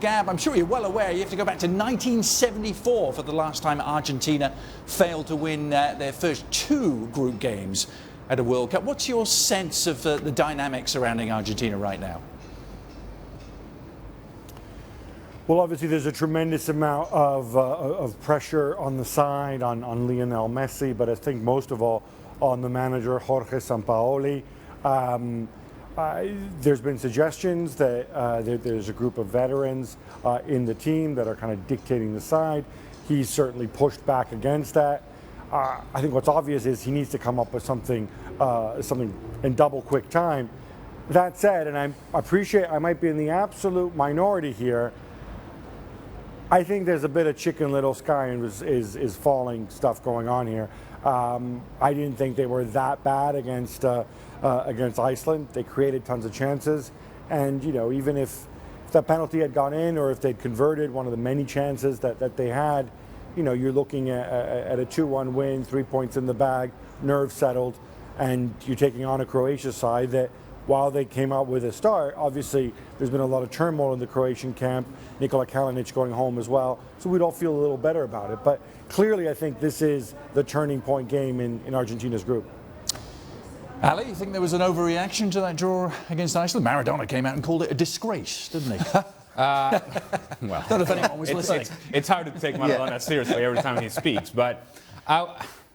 Gab, I'm sure you're well aware you have to go back to 1974 for the last time Argentina failed to win their first two group games at a World Cup. What's your sense of the dynamics surrounding Argentina right now? Well, obviously there's a tremendous amount of pressure on the side on Lionel Messi, but I think most of all on the manager Jorge Sampaoli. There's been suggestions that there's a group of veterans in the team that are kind of dictating the side. He's certainly pushed back against that. I think what's obvious is he needs to come up with something in double quick time. That said, and I appreciate I might be in the absolute minority here, I think there's a bit of Chicken Little sky is falling stuff going on here. I didn't think they were that bad against Iceland. They created tons of chances, and even if that penalty had gone in or if they'd converted one of the many chances that they had, you're looking at a 2-1 win, 3 points in the bag, nerves settled, and you're taking on a Croatia side that, while they came out with a start, obviously there's been a lot of turmoil in the Croatian camp. Nikola Kalinic going home as well, so we'd all feel a little better about it. But clearly I think this is the turning point game in Argentina's group. Ali, you think there was an overreaction to that draw against Iceland? Maradona came out and called it a disgrace, didn't he? Well, don't know if anyone was listening. It's hard to take Maradona seriously every time he speaks, but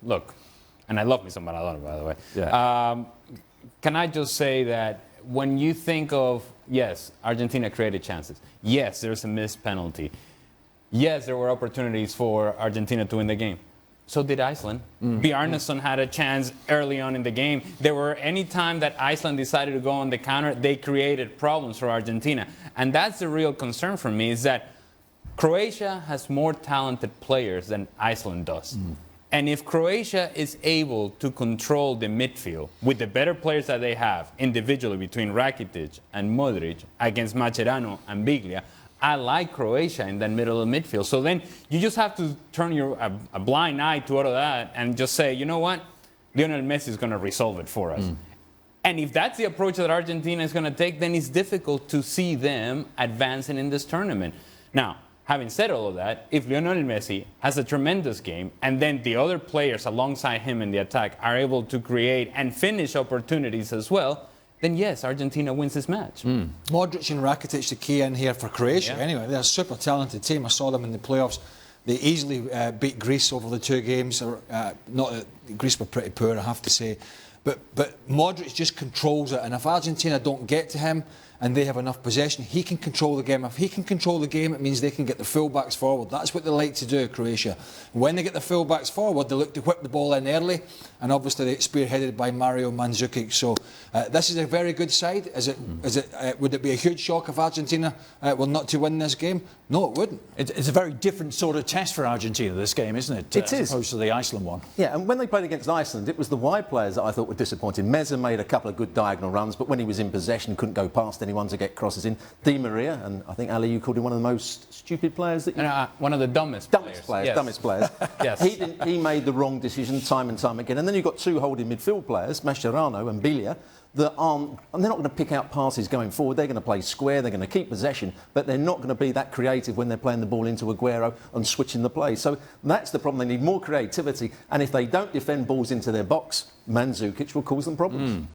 look, and I love me some Maradona, by the way. Yeah. Can I just say that when you think of, yes, Argentina created chances. Yes, there's a missed penalty. Yes, there were opportunities for Argentina to win the game. So did Iceland. Bjarnason had a chance early on in the game. Any time that Iceland decided to go on the counter, they created problems for Argentina. And that's the real concern for me, is that Croatia has more talented players than Iceland does. And if Croatia is able to control the midfield with the better players that they have individually between Rakitic and Modric against Mascherano and Biglia, I like Croatia in that middle of the midfield. So then you just have to turn a blind eye to all of that and just say, you know what? Lionel Messi is going to resolve it for us. And if that's the approach that Argentina is going to take, then it's difficult to see them advancing in this tournament. Now, having said all of that, if Lionel Messi has a tremendous game and then the other players alongside him in the attack are able to create and finish opportunities as well, then yes, Argentina wins this match. Modric and Rakitic, the key in here for Croatia. Yeah. Anyway, they're a super talented team. I saw them in the playoffs. They easily beat Greece over the two games. Greece were pretty poor, I have to say. But Modric just controls it, and if Argentina don't get to him and they have enough possession, he can control the game. If he can control the game, it means they can get the full-backs forward. That's what they like to do, Croatia. When they get the full-backs forward, they look to whip the ball in early, and obviously they're spearheaded by Mario Mandzukic. So this is a very good side. Would it be a huge shock if Argentina were not to win this game? No, it wouldn't. It's a very different sort of test for Argentina, this game, isn't it? It is. As opposed to the Iceland one. Yeah, and when they played against Iceland, it was the wide players that I thought were disappointing. Meza made a couple of good diagonal runs, but when he was in possession, couldn't go past anyone to get crosses in. Di Maria, and I think, Ali, you called him one of the most stupid players that you... one of the dumbest players. Yes. Dumbest players. Yes. He made the wrong decision time and time again. And then you've got two holding midfield players, Mascherano and Biglia, that aren't... And they're not going to pick out passes going forward. They're going to play square, they're going to keep possession, but they're not going to be that creative when they're playing the ball into Aguero and switching the play. So that's the problem. They need more creativity. And if they don't defend balls into their box, Mandzukic will cause them problems.